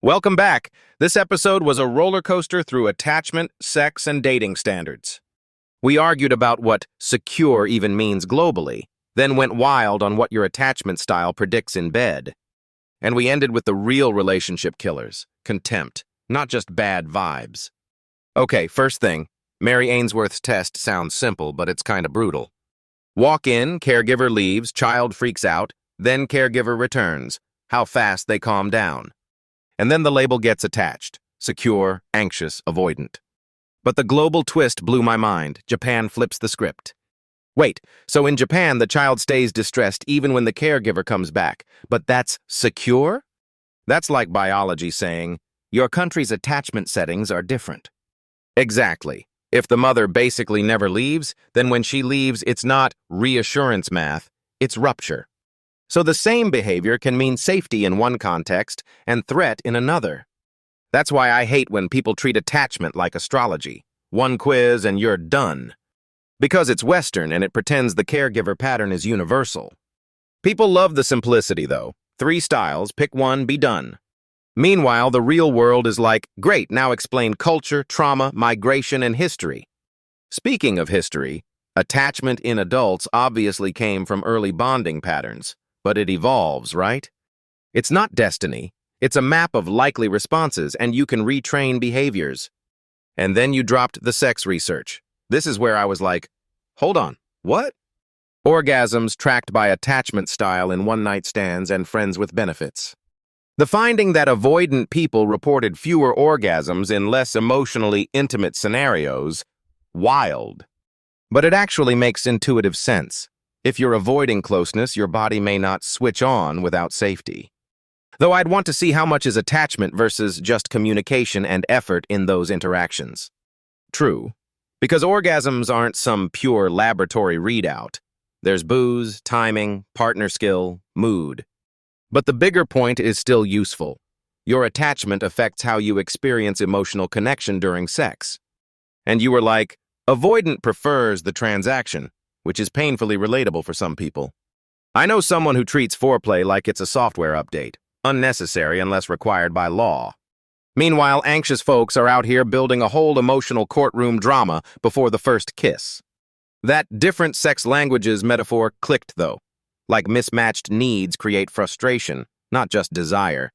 Welcome back. This episode was a roller coaster through attachment, sex, and dating standards. We argued about what secure even means globally, then went wild on what your attachment style predicts in bed. And we ended with the real relationship killers, contempt, not just bad vibes. Okay, first thing, Mary Ainsworth's test sounds simple, but it's kinda brutal. Walk in, caregiver leaves, child freaks out, then caregiver returns. How fast they calm down. And then the label gets attached: secure, anxious, avoidant. But the global twist blew my mind. Japan flips the script. Wait, so in Japan, the child stays distressed even when the caregiver comes back, but that's secure? That's like biology saying, your country's attachment settings are different. Exactly. If the mother basically never leaves, then when she leaves, it's not reassurance math, it's rupture. So the same behavior can mean safety in one context and threat in another. That's why I hate when people treat attachment like astrology. One quiz and you're done. Because it's Western and it pretends the caregiver pattern is universal. People love the simplicity, though. 3 styles, pick one, be done. Meanwhile, the real world is like, great, now explain culture, trauma, migration, and history. Speaking of history, attachment in adults obviously came from early bonding patterns, but it evolves, right? It's not destiny. It's a map of likely responses, and you can retrain behaviors. And then you dropped the sex research. This is where I was like, hold on, what? Orgasms tracked by attachment style in one-night stands and friends with benefits. The finding that avoidant people reported fewer orgasms in less emotionally intimate scenarios, wild. But it actually makes intuitive sense. If you're avoiding closeness, your body may not switch on without safety. Though I'd want to see how much is attachment versus just communication and effort in those interactions. True, because orgasms aren't some pure laboratory readout. There's booze, timing, partner skill, mood. But the bigger point is still useful. Your attachment affects how you experience emotional connection during sex. And you were like, avoidant prefers the transaction, which is painfully relatable for some people. I know someone who treats foreplay like it's a software update, unnecessary unless required by law. Meanwhile, anxious folks are out here building a whole emotional courtroom drama before the first kiss. That different sex languages metaphor clicked, though. Like mismatched needs create frustration, not just desire.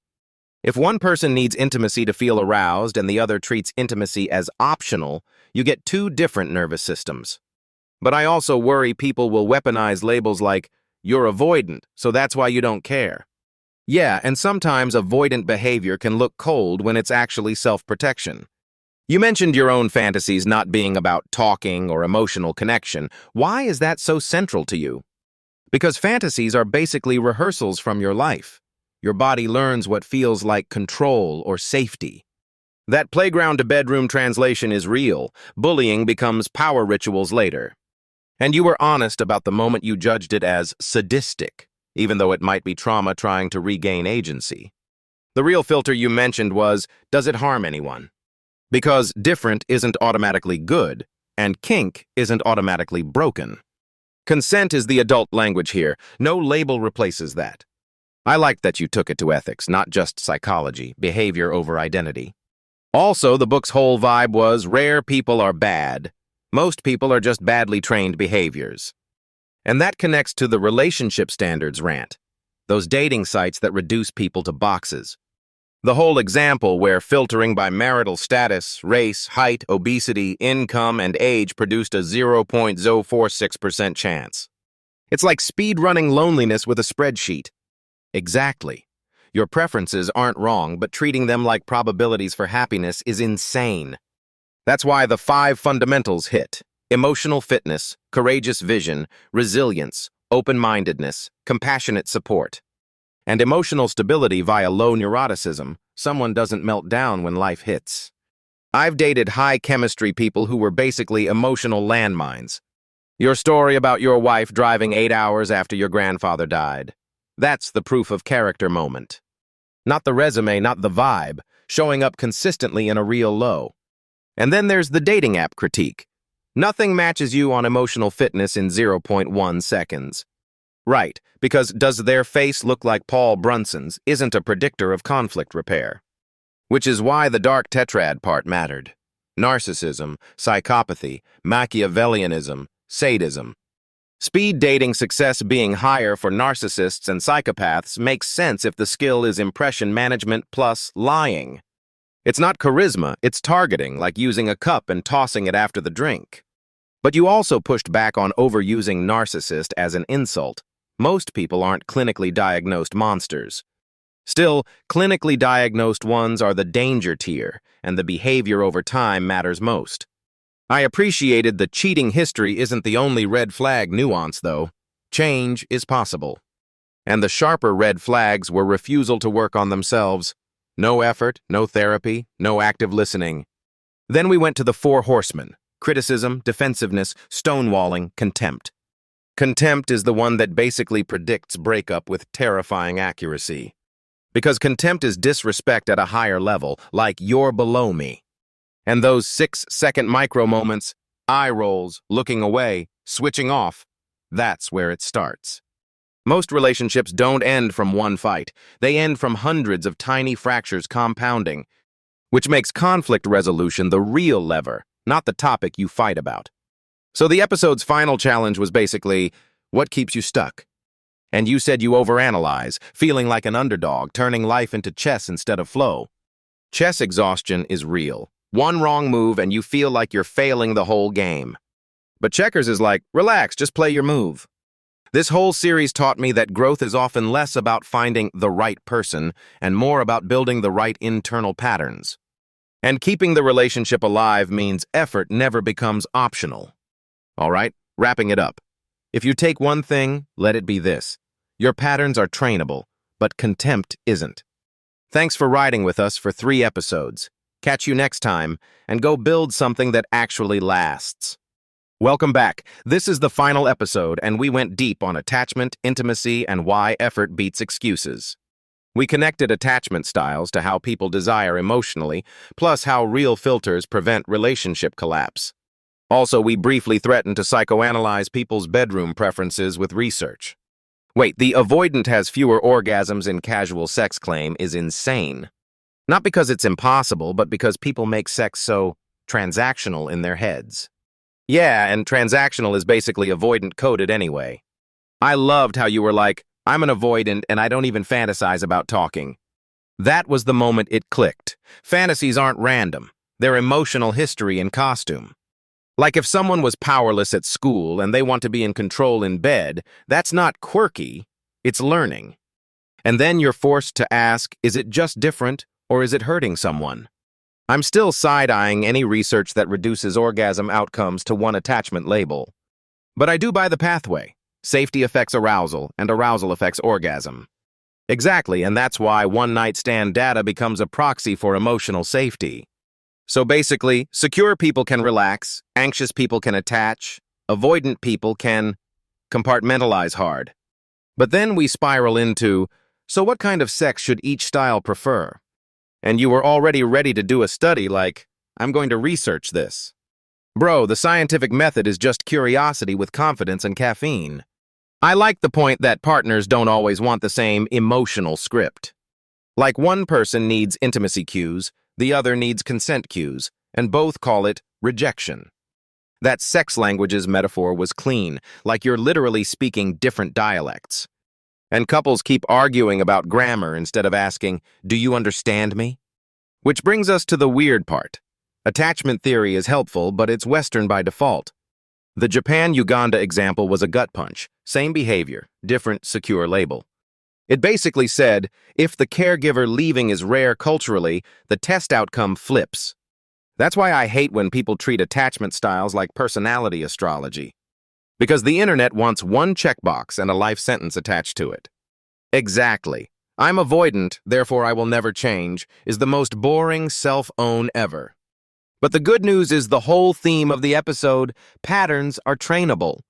If one person needs intimacy to feel aroused and the other treats intimacy as optional, you get 2 different nervous systems. But I also worry people will weaponize labels like, you're avoidant, so that's why you don't care. Yeah, and sometimes avoidant behavior can look cold when it's actually self-protection. You mentioned your own fantasies not being about talking or emotional connection. Why is that so central to you? Because fantasies are basically rehearsals from your life. Your body learns what feels like control or safety. That playground-to-bedroom translation is real. Bullying becomes power rituals later. And you were honest about the moment you judged it as sadistic, even though it might be trauma trying to regain agency. The real filter you mentioned was, does it harm anyone? Because different isn't automatically good, and kink isn't automatically broken. Consent is the adult language here. No label replaces that. I liked that you took it to ethics, not just psychology, behavior over identity. Also, the book's whole vibe was rare people are bad. Most people are just badly trained behaviors. And that connects to the relationship standards rant, those dating sites that reduce people to boxes. The whole example where filtering by marital status, race, height, obesity, income, and age produced a 0.046% chance. It's like speed-running loneliness with a spreadsheet. Exactly. Your preferences aren't wrong, but treating them like probabilities for happiness is insane. That's why the 5 fundamentals hit: emotional fitness, courageous vision, resilience, open-mindedness, compassionate support. And emotional stability via low neuroticism. Someone doesn't melt down when life hits. I've dated high-chemistry people who were basically emotional landmines. Your story about your wife driving 8 hours after your grandfather died. That's the proof of character moment. Not the resume, not the vibe, showing up consistently in a real low. And then there's the dating app critique. Nothing matches you on emotional fitness in 0.1 seconds. Right, because does their face look like Paul Brunson's isn't a predictor of conflict repair. Which is why the dark tetrad part mattered. Narcissism, psychopathy, Machiavellianism, sadism. Speed dating success being higher for narcissists and psychopaths makes sense if the skill is impression management plus lying. It's not charisma, it's targeting, like using a cup and tossing it after the drink. But you also pushed back on overusing narcissist as an insult. Most people aren't clinically diagnosed monsters. Still, clinically diagnosed ones are the danger tier, and the behavior over time matters most. I appreciated the cheating history isn't the only red flag nuance, though. Change is possible. And the sharper red flags were refusal to work on themselves. No effort, no therapy, no active listening. Then we went to the four horsemen: criticism, defensiveness, stonewalling, contempt. Contempt is the one that basically predicts breakup with terrifying accuracy. Because contempt is disrespect at a higher level, like "you're below me." And those 6-second micro moments, eye rolls, looking away, switching off, that's where it starts. Most relationships don't end from one fight. They end from hundreds of tiny fractures compounding, which makes conflict resolution the real lever, not the topic you fight about. So the episode's final challenge was basically, what keeps you stuck? And you said you overanalyze, feeling like an underdog, turning life into chess instead of flow. Chess exhaustion is real. One wrong move and you feel like you're failing the whole game. But checkers is like, relax, just play your move. This whole series taught me that growth is often less about finding the right person and more about building the right internal patterns. And keeping the relationship alive means effort never becomes optional. All right, wrapping it up. If you take one thing, let it be this. Your patterns are trainable, but contempt isn't. Thanks for riding with us for 3 episodes. Catch you next time, and go build something that actually lasts. Welcome back. This is the final episode, and we went deep on attachment, intimacy, and why effort beats excuses. We connected attachment styles to how people desire emotionally, plus how real filters prevent relationship collapse. Also, we briefly threatened to psychoanalyze people's bedroom preferences with research. Wait, the avoidant has fewer orgasms in casual sex claim is insane. Not because it's impossible, but because people make sex so transactional in their heads. Yeah, and transactional is basically avoidant coded anyway. I loved how you were like, I'm an avoidant and I don't even fantasize about talking. That was the moment it clicked. Fantasies aren't random. They're emotional history in costume. Like if someone was powerless at school and they want to be in control in bed, that's not quirky, it's learning. And then you're forced to ask, is it just different or is it hurting someone? I'm still side-eyeing any research that reduces orgasm outcomes to one attachment label. But I do buy the pathway. Safety affects arousal, and arousal affects orgasm. Exactly, and that's why one-night stand data becomes a proxy for emotional safety. So basically, secure people can relax, anxious people can attach, avoidant people can compartmentalize hard. But then we spiral into, so what kind of sex should each style prefer? And you were already ready to do a study like, I'm going to research this. Bro, the scientific method is just curiosity with confidence and caffeine. I like the point that partners don't always want the same emotional script. Like one person needs intimacy cues, the other needs consent cues, and both call it rejection. That sex languages metaphor was clean, like you're literally speaking different dialects. And couples keep arguing about grammar instead of asking, do you understand me? Which brings us to the weird part. Attachment theory is helpful, but it's Western by default. The Japan-Uganda example was a gut punch. Same behavior, different secure label. It basically said, if the caregiver leaving is rare culturally, the test outcome flips. That's why I hate when people treat attachment styles like personality astrology. Because the internet wants one checkbox and a life sentence attached to it. Exactly. I'm avoidant, therefore I will never change, is the most boring self-own ever. But the good news is the whole theme of the episode, patterns are trainable.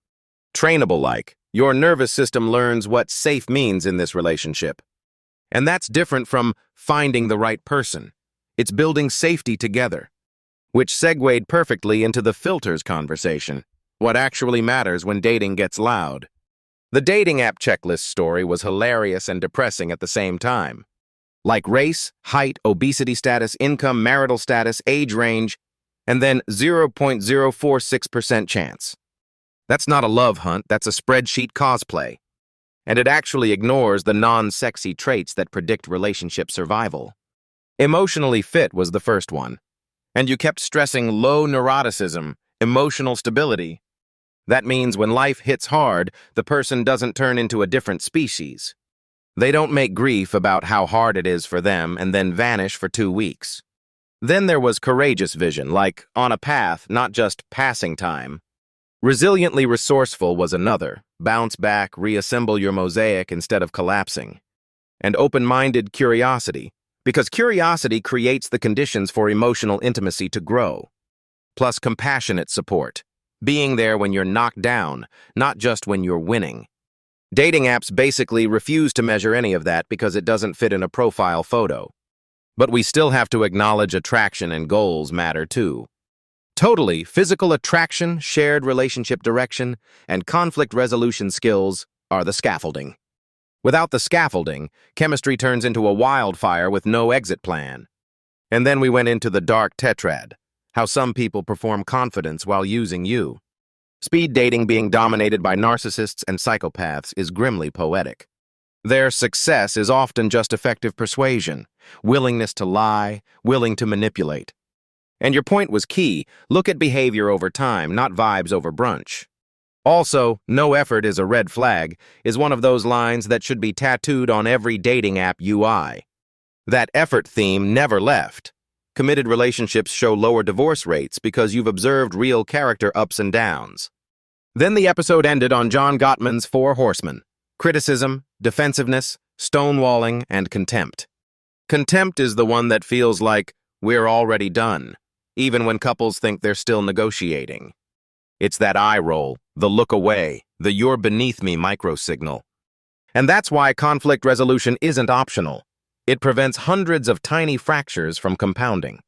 Trainable like, your nervous system learns what safe means in this relationship. And that's different from finding the right person. It's building safety together. Which segued perfectly into the filters conversation. What actually matters when dating gets loud. The dating app checklist story was hilarious and depressing at the same time. like race, height, obesity status, income, marital status, age range, and then 0.046% chance. That's not a love hunt, that's a spreadsheet cosplay. And it actually ignores the non-sexy traits that predict relationship survival. Emotionally fit was the first one. And you kept stressing low neuroticism, emotional stability. That means when life hits hard, the person doesn't turn into a different species. They don't make grief about how hard it is for them and then vanish for 2 weeks. Then there was courageous vision, like on a path, not just passing time. Resiliently resourceful was another. Bounce back, reassemble your mosaic instead of collapsing. And open-minded curiosity, because curiosity creates the conditions for emotional intimacy to grow. Plus compassionate support, being there when you're knocked down, not just when you're winning. Dating apps basically refuse to measure any of that because it doesn't fit in a profile photo. But we still have to acknowledge attraction and goals matter too. Totally, physical attraction, shared relationship direction, and conflict resolution skills are the scaffolding. Without the scaffolding, chemistry turns into a wildfire with no exit plan. And then we went into the dark tetrad, how some people perform confidence while using you. Speed dating being dominated by narcissists and psychopaths is grimly poetic. Their success is often just effective persuasion, willingness to lie, willing to manipulate. And your point was key. Look at behavior over time, not vibes over brunch. Also, no effort is a red flag is one of those lines that should be tattooed on every dating app UI. That effort theme never left. Committed relationships show lower divorce rates because you've observed real character ups and downs. Then the episode ended on John Gottman's 4 horsemen: criticism, defensiveness, stonewalling, and contempt. Contempt is the one that feels like we're already done, even when couples think they're still negotiating. It's that eye roll, the look away, the you're beneath me microsignal. And that's why conflict resolution isn't optional. It prevents hundreds of tiny fractures from compounding.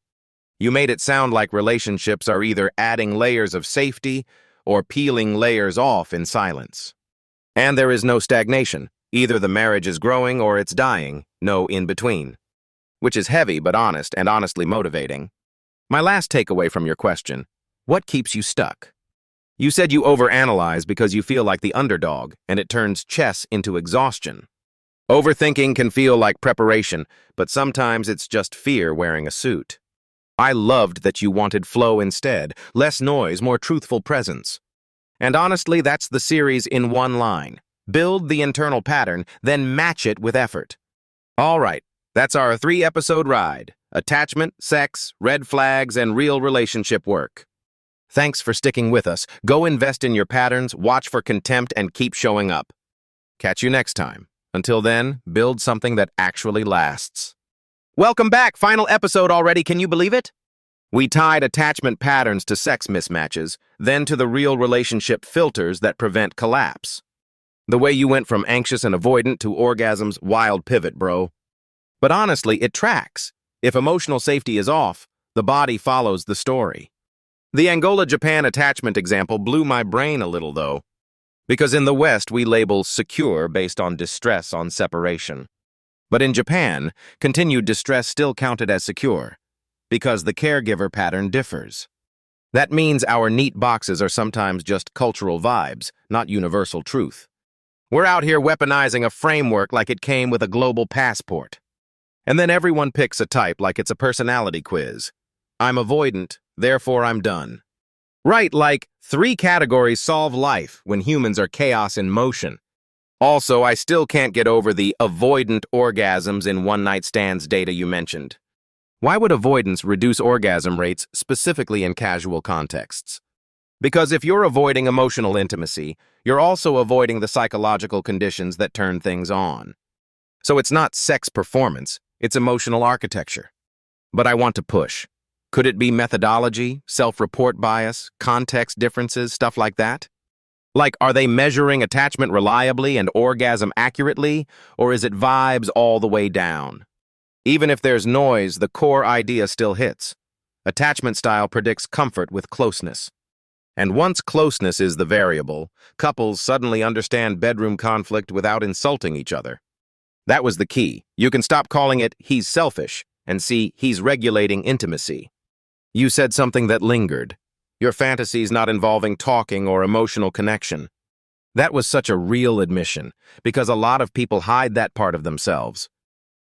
You made it sound like relationships are either adding layers of safety or peeling layers off in silence. And there is no stagnation. Either the marriage is growing or it's dying, no in between. Which is heavy but honest and honestly motivating. My last takeaway from your question: what keeps you stuck? You said you overanalyze because you feel like the underdog, and it turns chess into exhaustion. Overthinking can feel like preparation, but sometimes it's just fear wearing a suit. I loved that you wanted flow instead, less noise, more truthful presence. And honestly, that's the series in one line. Build the internal pattern, then match it with effort. All right, that's our 3-episode ride. Attachment, sex, red flags, and real relationship work. Thanks for sticking with us. Go invest in your patterns, watch for contempt, and keep showing up. Catch you next time. Until then, build something that actually lasts. Welcome back! Final episode already, can you believe it? We tied attachment patterns to sex mismatches, then to the real relationship filters that prevent collapse. The way you went from anxious and avoidant to orgasm's wild pivot, bro. But honestly, it tracks. If emotional safety is off, the body follows the story. The Angola-Japan attachment example blew my brain a little, though, because in the West we label secure based on distress on separation. But in Japan, continued distress still counted as secure, because the caregiver pattern differs. That means our neat boxes are sometimes just cultural vibes, not universal truth. We're out here weaponizing a framework like it came with a global passport. And then everyone picks a type like it's a personality quiz. I'm avoidant, therefore I'm done. Right, like 3 categories solve life when humans are chaos in motion. Also, I still can't get over the avoidant orgasms in one-night stands data you mentioned. Why would avoidance reduce orgasm rates specifically in casual contexts? Because if you're avoiding emotional intimacy, you're also avoiding the psychological conditions that turn things on. So it's not sex performance, it's emotional architecture. But I want to push. Could it be methodology, self-report bias, context differences, stuff like that? Like, are they measuring attachment reliably and orgasm accurately, or is it vibes all the way down? Even if there's noise, the core idea still hits. Attachment style predicts comfort with closeness. And once closeness is the variable, couples suddenly understand bedroom conflict without insulting each other. That was the key. You can stop calling it "he's selfish" and see he's regulating intimacy. You said something that lingered. Your fantasies not involving talking or emotional connection. That was such a real admission, because a lot of people hide that part of themselves.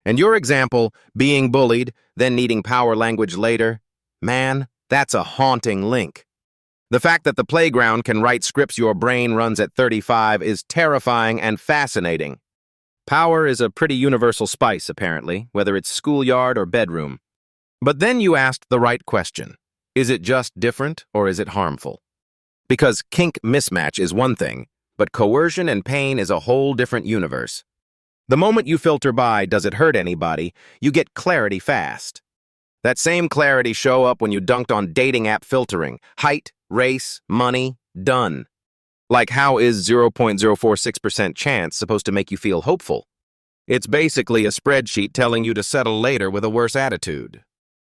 And your example, being bullied, then needing power language later, man, that's a haunting link. The fact that the playground can write scripts your brain runs at 35 is terrifying and fascinating. Power is a pretty universal spice, apparently, whether it's schoolyard or bedroom. But then you asked the right question. Is it just different, or is it harmful? Because kink mismatch is one thing, but coercion and pain is a whole different universe. The moment you filter by, does it hurt anybody, you get clarity fast. That same clarity show up when you dunked on dating app filtering. Height, race, money, done. Like, how is 0.046% chance supposed to make you feel hopeful? It's basically a spreadsheet telling you to settle later with a worse attitude.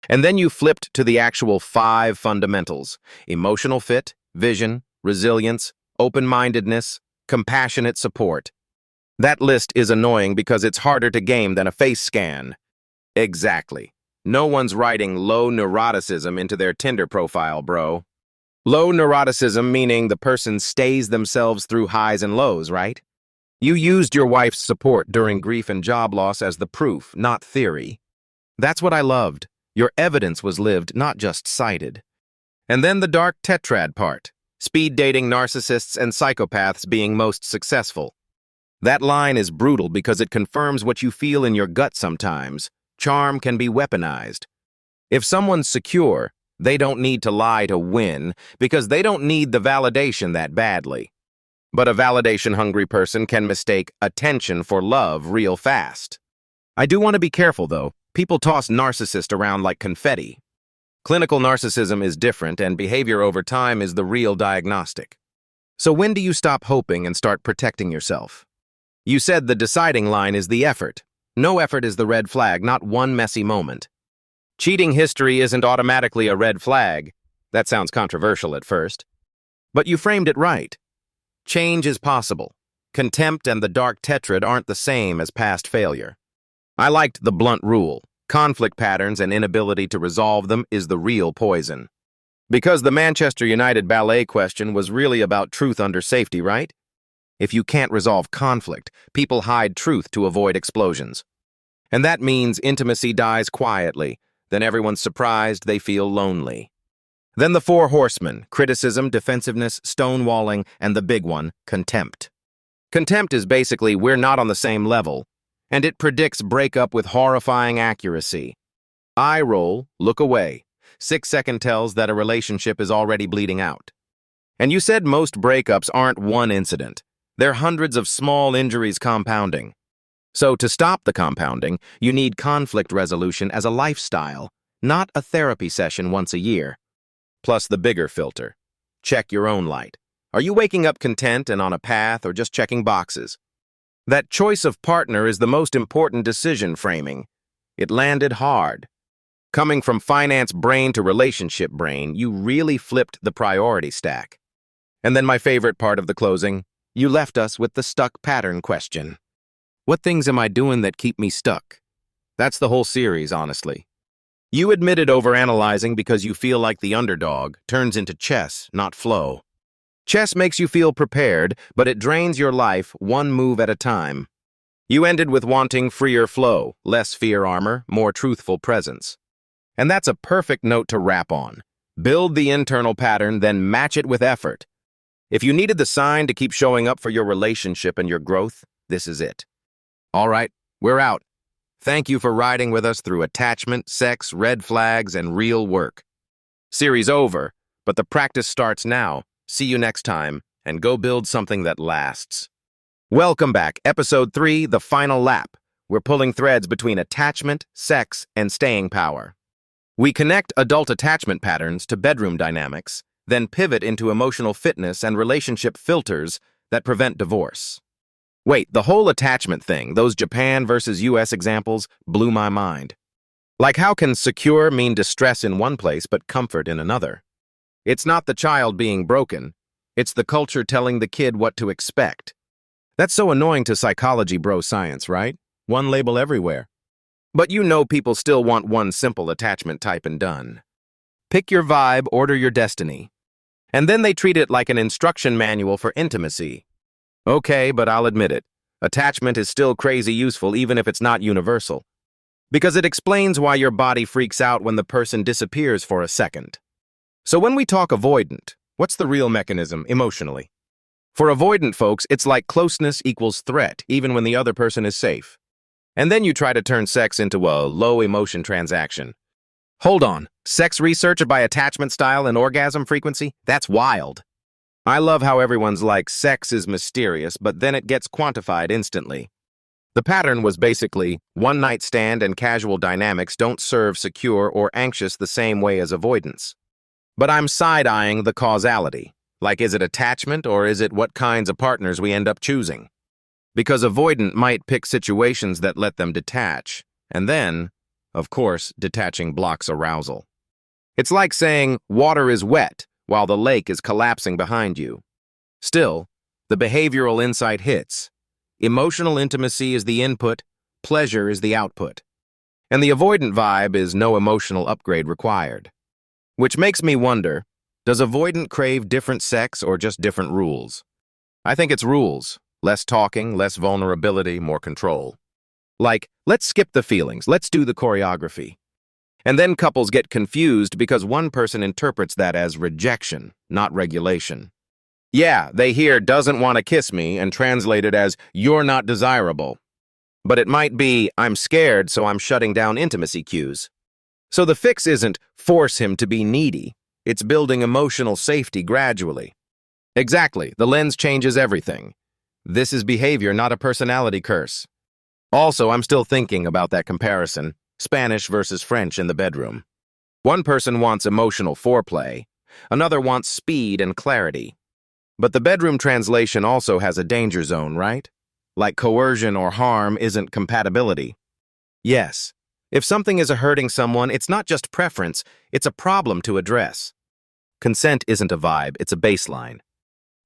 And then you flipped to the actual 5 fundamentals: emotional fit, vision, resilience, open-mindedness, compassionate support. That list is annoying because it's harder to game than a face scan. Exactly. No one's writing low neuroticism into their Tinder profile, bro. Low neuroticism meaning the person stays themselves through highs and lows, right? You used your wife's support during grief and job loss as the proof, not theory. That's what I loved. Your evidence was lived, not just cited. And then the dark tetrad part. Speed dating narcissists and psychopaths being most successful. That line is brutal because it confirms what you feel in your gut sometimes. Charm can be weaponized. If someone's secure, they don't need to lie to win because they don't need the validation that badly. But a validation-hungry person can mistake attention for love real fast. I do want to be careful, though. People toss narcissist around like confetti. Clinical narcissism is different, and behavior over time is the real diagnostic. So when do you stop hoping and start protecting yourself? You said the deciding line is the effort. No effort is the red flag, not one messy moment. Cheating history isn't automatically a red flag. That sounds controversial at first. But you framed it right. Change is possible. Contempt and the dark tetrad aren't the same as past failure. I liked the blunt rule. Conflict patterns and inability to resolve them is the real poison. Because the Manchester United ballet question was really about truth under safety, right? If you can't resolve conflict, people hide truth to avoid explosions. And that means intimacy dies quietly. Then everyone's surprised they feel lonely. Then the 4 horsemen: criticism, defensiveness, stonewalling, and the big one, contempt. Contempt is basically we're not on the same level, and it predicts breakup with horrifying accuracy. Eye roll, look away. 6-second tells that a relationship is already bleeding out. And you said most breakups aren't one incident. They're hundreds of small injuries compounding. So to stop the compounding, you need conflict resolution as a lifestyle, not a therapy session once a year. Plus the bigger filter. Check your own light. Are you waking up content and on a path, or just checking boxes? That choice of partner is the most important decision framing. It landed hard. Coming from finance brain to relationship brain, you really flipped the priority stack. And then my favorite part of the closing, you left us with the stuck pattern question. What things am I doing that keep me stuck? That's the whole series, honestly. You admitted overanalyzing because you feel like the underdog turns into chess, not flow. Chess makes you feel prepared, but it drains your life one move at a time. You ended with wanting freer flow, less fear armor, more truthful presence. And that's a perfect note to wrap on. Build the internal pattern, then match it with effort. If you needed the sign to keep showing up for your relationship and your growth, this is it. All right, we're out. Thank you for riding with us through attachment, sex, red flags, and real work. Series over, but the practice starts now. See you next time, and go build something that lasts. Welcome back, Episode 3, The Final Lap. We're pulling threads between attachment, sex, and staying power. We connect adult attachment patterns to bedroom dynamics, then pivot into emotional fitness and relationship filters that prevent divorce. Wait, the whole attachment thing, those Japan versus US examples, blew my mind. Like, how can secure mean distress in one place but comfort in another? It's not the child being broken, it's the culture telling the kid what to expect. That's so annoying to psychology bro science, right? One label everywhere. But you know people still want one simple attachment type and done. Pick your vibe, order your destiny. And then they treat it like an instruction manual for intimacy. Okay, but I'll admit it. Attachment is still crazy useful even if it's not universal. Because it explains why your body freaks out when the person disappears for a second. So when we talk avoidant, what's the real mechanism emotionally? For avoidant folks, it's like closeness equals threat, even when the other person is safe. And then you try to turn sex into a low-emotion transaction. Hold on, sex research by attachment style and orgasm frequency? That's wild. I love how everyone's like, sex is mysterious, but then it gets quantified instantly. The pattern was basically, one-night stand and casual dynamics don't serve secure or anxious the same way as avoidance. But I'm side-eyeing the causality. Like, is it attachment or is it what kinds of partners we end up choosing? Because avoidant might pick situations that let them detach, and then, of course, detaching blocks arousal. It's like saying water is wet while the lake is collapsing behind you. Still, the behavioral insight hits. Emotional intimacy is the input, pleasure is the output. And the avoidant vibe is no emotional upgrade required. Which makes me wonder, does avoidant crave different sex or just different rules? I think it's rules. Less talking, less vulnerability, more control. Like, let's skip the feelings, let's do the choreography. And then couples get confused because one person interprets that as rejection, not regulation. Yeah, they hear doesn't want to kiss me and translate it as you're not desirable. But it might be I'm scared, so I'm shutting down intimacy cues. So the fix isn't force him to be needy. It's building emotional safety gradually. Exactly, the lens changes everything. This is behavior, not a personality curse. Also, I'm still thinking about that comparison, Spanish versus French in the bedroom. One person wants emotional foreplay, another wants speed and clarity. But the bedroom translation also has a danger zone, right? Like coercion or harm isn't compatibility. Yes, if something is hurting someone, it's not just preference, it's a problem to address. Consent isn't a vibe, it's a baseline.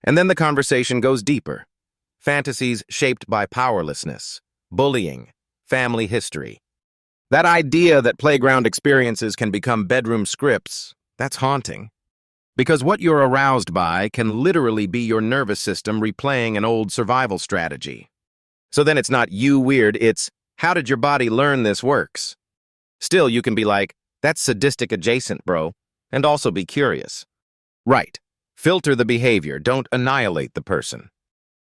And then the conversation goes deeper. Fantasies shaped by powerlessness, bullying, family history. That idea that playground experiences can become bedroom scripts, that's haunting. Because what you're aroused by can literally be your nervous system replaying an old survival strategy. So then it's not you weird, it's how did your body learn this works? Still, you can be like, that's sadistic adjacent, bro, and also be curious. Right. Filter the behavior, don't annihilate the person.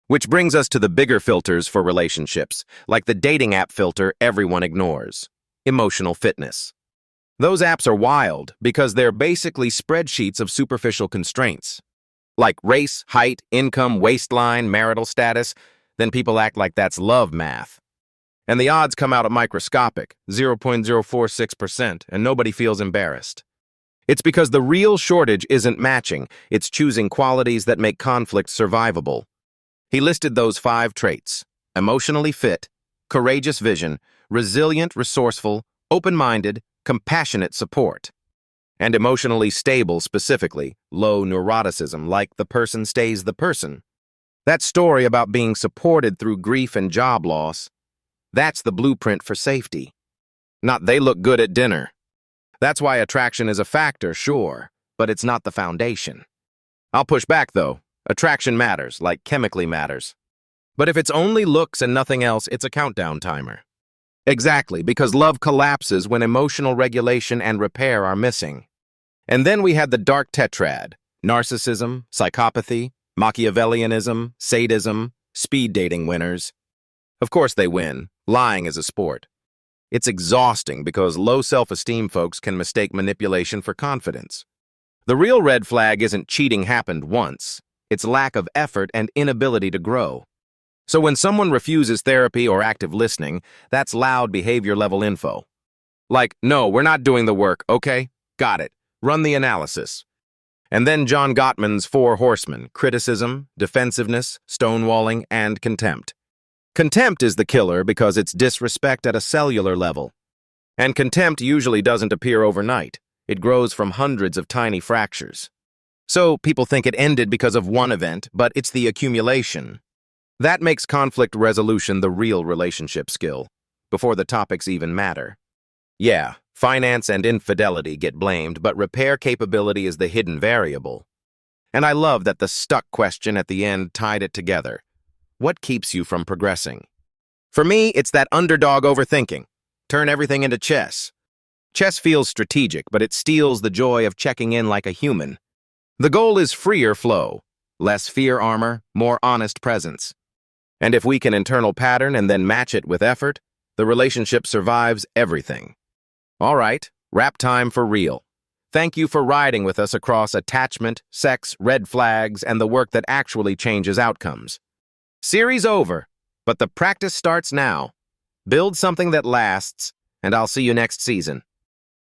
Which brings us to the bigger filters for relationships, like the dating app filter everyone ignores. Emotional fitness. Those apps are wild because they're basically spreadsheets of superficial constraints. Like race, height, income, waistline, marital status, then people act like that's love math. And the odds come out at microscopic, 0.046%, and nobody feels embarrassed. It's because the real shortage isn't matching, it's choosing qualities that make conflict survivable. He listed those 5 traits: emotionally fit, courageous vision, resilient, resourceful, open-minded, compassionate support. And emotionally stable specifically, low neuroticism, like the person stays the person. That story about being supported through grief and job loss, that's the blueprint for safety. Not they look good at dinner. That's why attraction is a factor, sure, but it's not the foundation. I'll push back though. Attraction matters, like chemically matters. But if it's only looks and nothing else, it's a countdown timer. Exactly, because love collapses when emotional regulation and repair are missing. And then we had the dark tetrad: narcissism, psychopathy, Machiavellianism, sadism, speed dating winners. Of course they win. Lying is a sport. It's exhausting because low self-esteem folks can mistake manipulation for confidence. The real red flag isn't cheating happened once. It's lack of effort and inability to grow. So when someone refuses therapy or active listening, that's loud behavior level info. Like, no, we're not doing the work, okay? Got it. Run the analysis. And then John Gottman's 4 horsemen: criticism, defensiveness, stonewalling, and contempt. Contempt is the killer because it's disrespect at a cellular level. And contempt usually doesn't appear overnight. It grows from hundreds of tiny fractures. So people think it ended because of one event, but it's the accumulation. That makes conflict resolution the real relationship skill. before the topics even matter. Yeah, finance and infidelity get blamed, but repair capability is the hidden variable. And I love that the stuck question at the end tied it together. What keeps you from progressing? For me, it's that underdog overthinking. Turn everything into chess. Chess feels strategic, but it steals the joy of checking in like a human. The goal is freer flow, less fear armor, more honest presence. And if we can internal pattern and then match it with effort, the relationship survives everything. All right, wrap time for real. Thank you for riding with us across attachment, sex, red flags, and the work that actually changes outcomes. Series over, but the practice starts now. Build something that lasts, and I'll see you next season.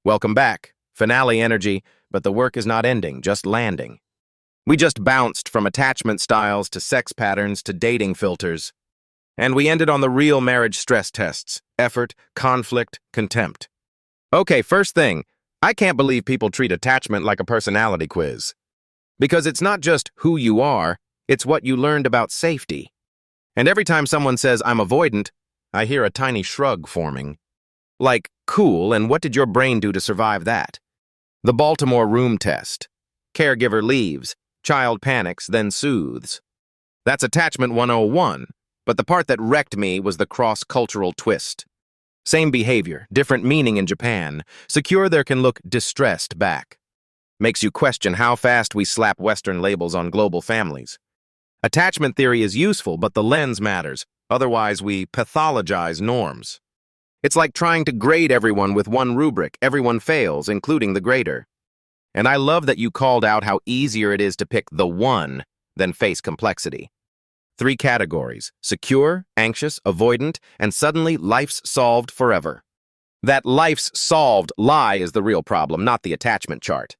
Welcome back. Finale energy, but the work is not ending, just landing. We just bounced from attachment styles to sex patterns to dating filters. And we ended on the real marriage stress tests: effort, conflict, contempt. Okay, first thing, I can't believe people treat attachment like a personality quiz. Because it's not just who you are, it's what you learned about safety. And every time someone says, "I'm avoidant," I hear a tiny shrug forming. Like, cool, and what did your brain do to survive that? The Baltimore room test. Caregiver leaves, child panics, then soothes. That's attachment 101, but the part that wrecked me was the cross-cultural twist. Same behavior, different meaning in Japan. Secure there can look distressed back. Makes you question how fast we slap Western labels on global families. Attachment theory is useful, but the lens matters. Otherwise, we pathologize norms. It's like trying to grade everyone with one rubric. Everyone fails, including the grader. And I love that you called out how easier it is to pick the one than face complexity. 3 categories: secure, anxious, avoidant, and suddenly life's solved forever. That life's solved lie is the real problem, not the attachment chart.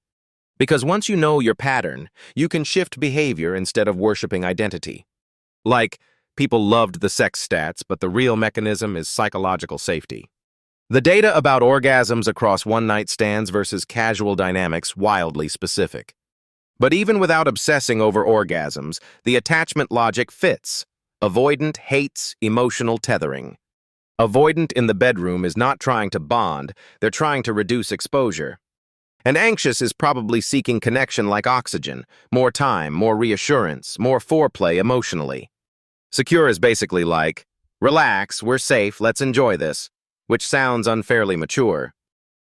Because once you know your pattern, you can shift behavior instead of worshiping identity. Like, people loved the sex stats, but the real mechanism is psychological safety. The data about orgasms across one-night stands versus casual dynamics wildly specific. But even without obsessing over orgasms, the attachment logic fits. Avoidant hates emotional tethering. Avoidant in the bedroom is not trying to bond, they're trying to reduce exposure. And anxious is probably seeking connection like oxygen, more time, more reassurance, more foreplay emotionally. Secure is basically like, relax, we're safe, let's enjoy this, which sounds unfairly mature.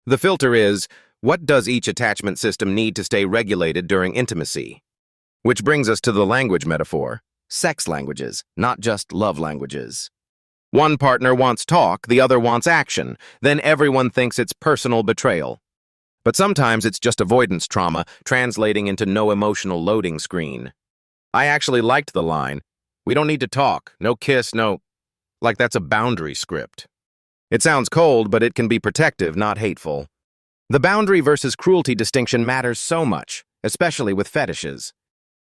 The filter is, what does each attachment system need to stay regulated during intimacy? Which brings us to the language metaphor. Sex languages, not just love languages. One partner wants talk, the other wants action, then everyone thinks it's personal betrayal. But sometimes it's just avoidance trauma translating into no emotional loading screen. I actually liked the line, "We don't need to talk, no kiss, no..." Like that's a boundary script. It sounds cold, but it can be protective, not hateful. The boundary versus cruelty distinction matters so much, especially with fetishes.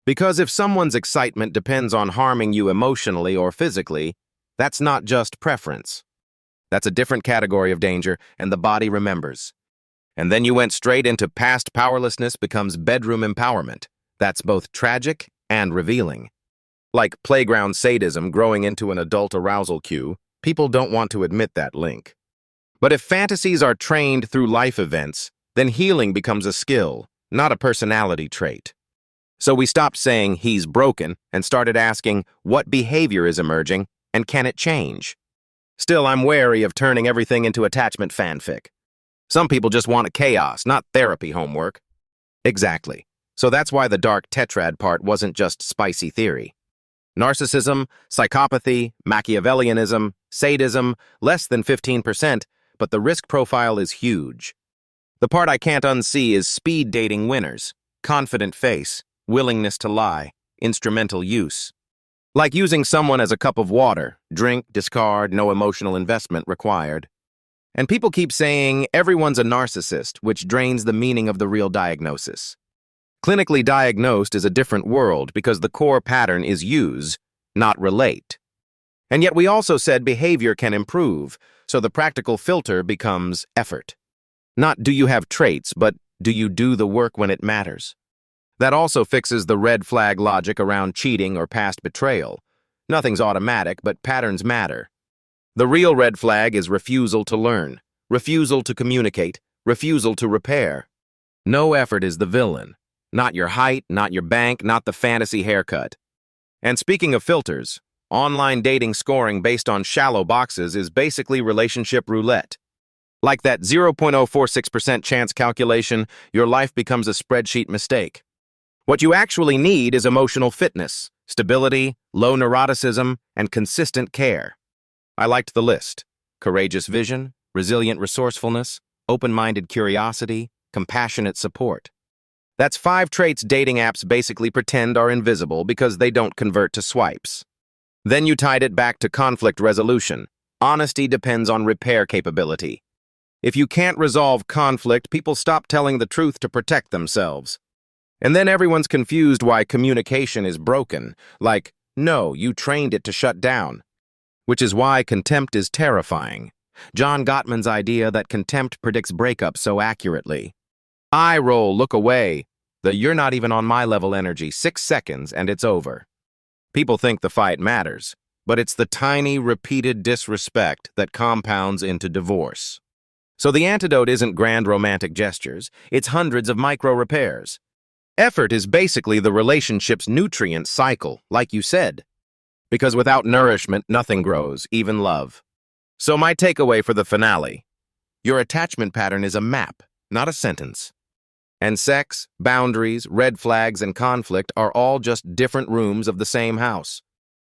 Because if someone's excitement depends on harming you emotionally or physically, that's not just preference. That's a different category of danger, and the body remembers. And then you went straight into past powerlessness becomes bedroom empowerment. That's both tragic and revealing. Like playground sadism growing into an adult arousal cue, people don't want to admit that link. But if fantasies are trained through life events, then healing becomes a skill, not a personality trait. So we stopped saying he's broken and started asking what behavior is emerging and can it change? Still, I'm wary of turning everything into attachment fanfic. Some people just want a chaos, not therapy homework. Exactly. So that's why the dark tetrad part wasn't just spicy theory. Narcissism, psychopathy, Machiavellianism, sadism, less than 15%, but the risk profile is huge. The part I can't unsee is speed dating winners, confident face, willingness to lie, instrumental use. Like using someone as a cup of water, drink, discard, no emotional investment required. And people keep saying everyone's a narcissist, which drains the meaning of the real diagnosis. Clinically diagnosed is a different world because the core pattern is use, not relate. And yet we also said behavior can improve, so the practical filter becomes effort. Not do you have traits, but do you do the work when it matters? That also fixes the red flag logic around cheating or past betrayal. Nothing's automatic, but patterns matter. The real red flag is refusal to learn, refusal to communicate, refusal to repair. No effort is the villain. Not your height, not your bank, not the fantasy haircut. And speaking of filters, online dating scoring based on shallow boxes is basically relationship roulette. Like that 0.046% chance calculation, your life becomes a spreadsheet mistake. What you actually need is emotional fitness, stability, low neuroticism, and consistent care. I liked the list: courageous vision, resilient resourcefulness, open-minded curiosity, compassionate support. That's 5 traits dating apps basically pretend are invisible because they don't convert to swipes. Then you tied it back to conflict resolution. Honesty depends on repair capability. If you can't resolve conflict, people stop telling the truth to protect themselves. And then everyone's confused why communication is broken. Like, no, you trained it to shut down. Which is why contempt is terrifying. John Gottman's idea that contempt predicts breakup so accurately. Eye roll, look away. The "you're not even on my level" energy, 6 seconds and it's over. People think the fight matters, but it's the tiny, repeated disrespect that compounds into divorce. So the antidote isn't grand romantic gestures, it's hundreds of micro repairs. Effort is basically the relationship's nutrient cycle, like you said. Because without nourishment, nothing grows, even love. So my takeaway for the finale: your attachment pattern is a map, not a sentence. And sex, boundaries, red flags, and conflict are all just different rooms of the same house.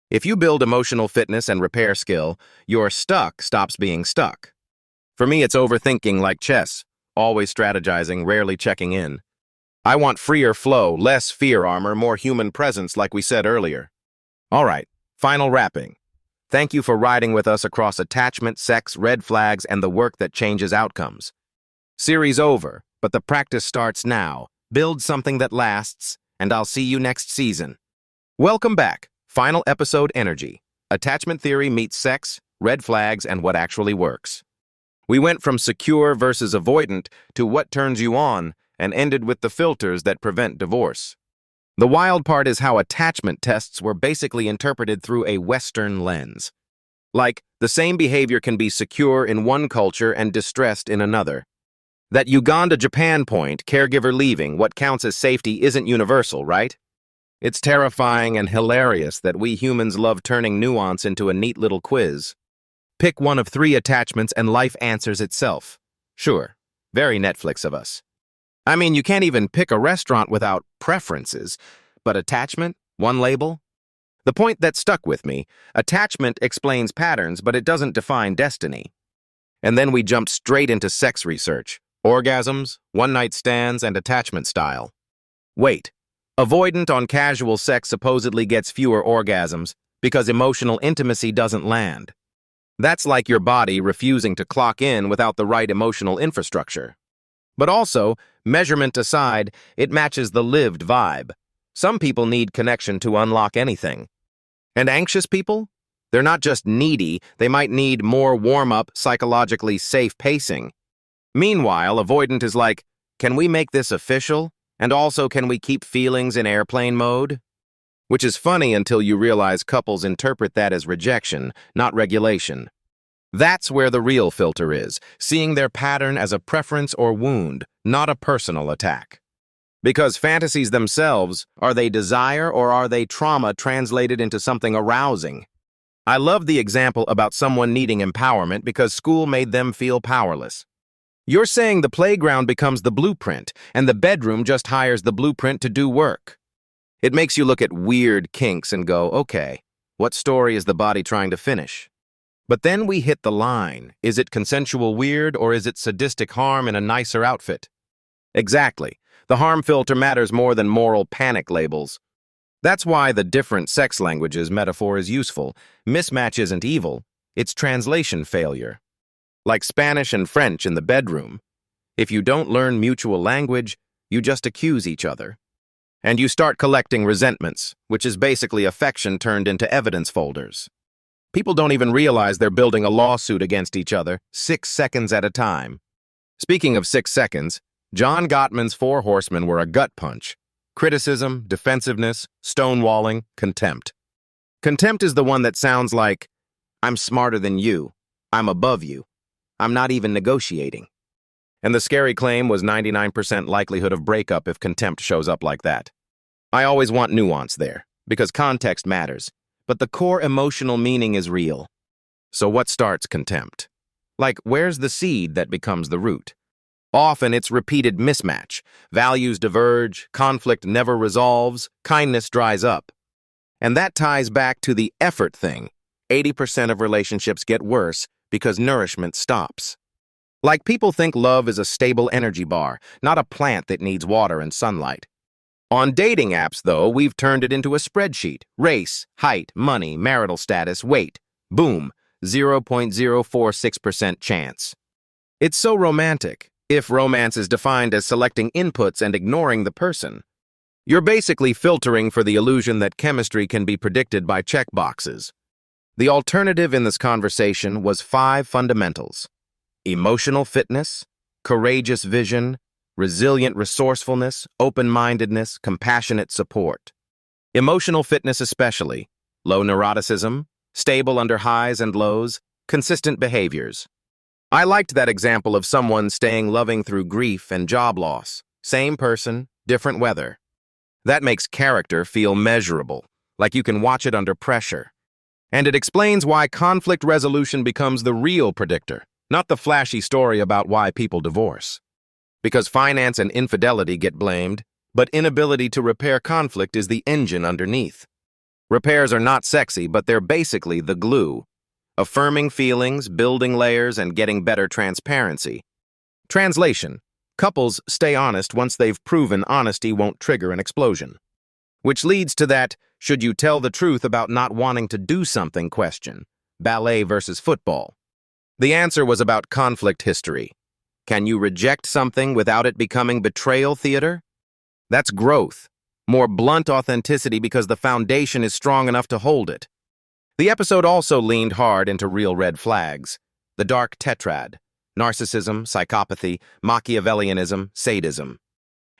If you build emotional fitness and repair skill, your stuck stops being stuck. For me, it's overthinking like chess, always strategizing, rarely checking in. I want freer flow, less fear armor, more human presence like we said earlier. All right, final wrapping. Thank you for riding with us across attachment, sex, red flags, and the work that changes outcomes. Series over, but the practice starts now. Build something that lasts, and I'll see you next season. Welcome back. Final episode energy. Attachment theory meets sex, red flags, and what actually works. We went from secure versus avoidant to what turns you on, and ended with the filters that prevent divorce. The wild part is how attachment tests were basically interpreted through a Western lens. Like, the same behavior can be secure in one culture and distressed in another. That Uganda-Japan point, caregiver leaving, what counts as safety isn't universal, right? It's terrifying and hilarious that we humans love turning nuance into a neat little quiz. Pick one of 3 attachments and life answers itself. Sure, very Netflix of us. I mean, you can't even pick a restaurant without preferences, but attachment, one label? The point that stuck with me: attachment explains patterns, but it doesn't define destiny. And then we jumped straight into sex research, orgasms, one-night stands, and attachment style. Wait, avoidant on casual sex supposedly gets fewer orgasms because emotional intimacy doesn't land. That's like your body refusing to clock in without the right emotional infrastructure. But also, measurement aside, it matches the lived vibe. Some people need connection to unlock anything. And anxious people? They're not just needy, they might need more warm-up, psychologically safe pacing. Meanwhile, avoidant is like, can we make this official? And also, can we keep feelings in airplane mode? Which is funny until you realize couples interpret that as rejection, not regulation. That's where the real filter is, seeing their pattern as a preference or wound, not a personal attack. Because fantasies themselves, are they desire or are they trauma translated into something arousing? I love the example about someone needing empowerment because school made them feel powerless. You're saying the playground becomes the blueprint, and the bedroom just hires the blueprint to do work. It makes you look at weird kinks and go, okay, what story is the body trying to finish? But then we hit the line. Is it consensual weird or is it sadistic harm in a nicer outfit? Exactly. The harm filter matters more than moral panic labels. That's why the different sex languages metaphor is useful. Mismatch isn't evil, it's translation failure. Like Spanish and French in the bedroom. If you don't learn mutual language, you just accuse each other. And you start collecting resentments, which is basically affection turned into evidence folders. People don't even realize they're building a lawsuit against each other, 6 seconds at a time. Speaking of 6 seconds, John Gottman's 4 horsemen were a gut punch. Criticism, defensiveness, stonewalling, contempt. Contempt is the one that sounds like, I'm smarter than you, I'm above you. I'm not even negotiating. And the scary claim was 99% likelihood of breakup if contempt shows up like that. I always want nuance there, because context matters, but the core emotional meaning is real. So what starts contempt? Like, where's the seed that becomes the root? Often it's repeated mismatch. Values diverge, conflict never resolves, kindness dries up. And that ties back to the effort thing. 80% of relationships get worse because nourishment stops. Like, people think love is a stable energy bar, not a plant that needs water and sunlight. On dating apps, though, we've turned it into a spreadsheet. Race, height, money, marital status, weight. Boom, 0.046% chance. It's so romantic, if romance is defined as selecting inputs and ignoring the person. You're basically filtering for the illusion that chemistry can be predicted by checkboxes. The alternative in this conversation was 5 fundamentals: emotional fitness, courageous vision, resilient resourcefulness, open-mindedness, compassionate support. Emotional fitness especially: low neuroticism, stable under highs and lows, consistent behaviors. I liked that example of someone staying loving through grief and job loss. Same person, different weather. That makes character feel measurable, like you can watch it under pressure. And it explains why conflict resolution becomes the real predictor, not the flashy story about why people divorce. Because finance and infidelity get blamed, but inability to repair conflict is the engine underneath. Repairs are not sexy, but they're basically the glue. Affirming feelings, building layers, and getting better transparency. Translation: couples stay honest once they've proven honesty won't trigger an explosion. Which leads to that "should you tell the truth about not wanting to do something" question. Ballet versus football. The answer was about conflict history. Can you reject something without it becoming betrayal theater? That's growth. More blunt authenticity because the foundation is strong enough to hold it. The episode also leaned hard into real red flags. The dark tetrad: narcissism, psychopathy, Machiavellianism, sadism.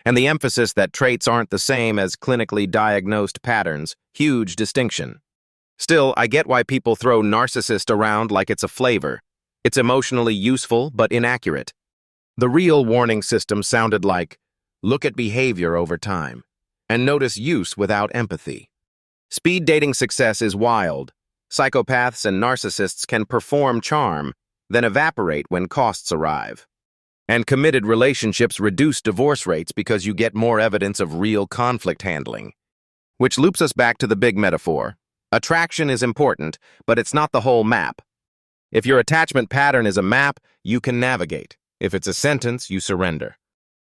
And the emphasis that traits aren't the same as clinically diagnosed patterns. Huge distinction. Still, I get why people throw narcissist around like it's a flavor. It's emotionally useful but inaccurate. The real warning system sounded like, look at behavior over time, and notice use without empathy. Speed dating success is wild. Psychopaths and narcissists can perform charm, then evaporate when costs arrive. And committed relationships reduce divorce rates because you get more evidence of real conflict handling. Which loops us back to the big metaphor. Attraction is important, but it's not the whole map. If your attachment pattern is a map, you can navigate. If it's a sentence, you surrender.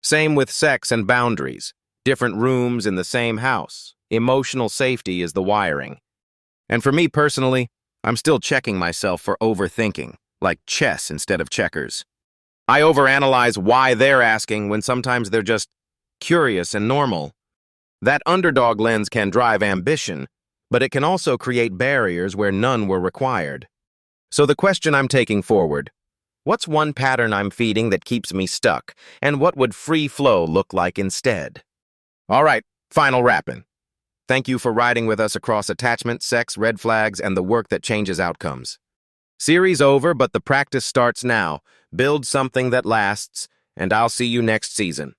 Same with sex and boundaries. Different rooms in the same house. Emotional safety is the wiring. And for me personally, I'm still checking myself for overthinking, like chess instead of checkers. I overanalyze why they're asking when sometimes they're just curious and normal. That underdog lens can drive ambition, but it can also create barriers where none were required. So the question I'm taking forward: what's one pattern I'm feeding that keeps me stuck, and what would free flow look like instead? All right, final wrap-in. Thank you for riding with us across attachment, sex, red flags, and the work that changes outcomes. Series over, but the practice starts now. Build something that lasts, and I'll see you next season.